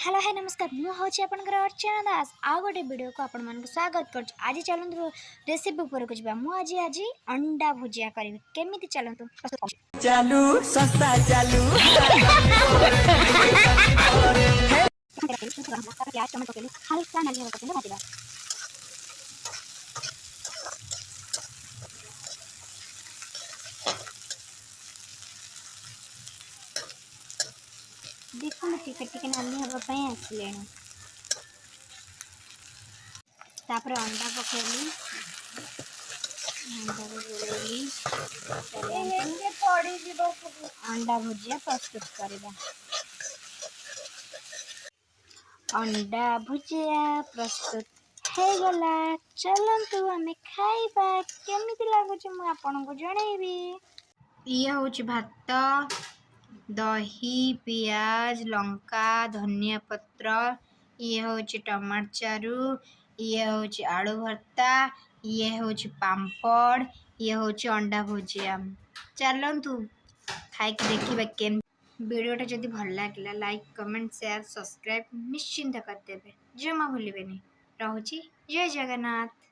Hello है नमस्कार मुझे आपंकर अर्चना दास आउ गोटे वीडियो को आपण मानक स्वागत कर। आज चलतु रेसिपी उपर को जा आज आज अंडा भुजिया करी केमी चलतु चालू सस्ता चालू प्याज टमाटो हल्का नाली भाजवा देखो टिके टिके नाली हाँपाई आसिले तापर अंडा पकेली अंडा भुजिया प्रस्तुत करवा। अंडा भुजिया प्रस्तुत हो गला। चलतु आम खाइबा केमिति लागुच मु आपनको जनइबी। ये हूँ भात दही पियाज लंका धनिया पत्र ये हूँ टमाटर चारू ये हूँ आलू भर्ता ये हूँ पापड़ ये हूँ अंडा भुजिया। चलतु खाई देखा के वीडियोटा जदि भल लगे लाइक कमेंट शेयर सब्सक्राइब निश्चिंत करदेवे जमा भूलें। रहुची जय जगन्नाथ।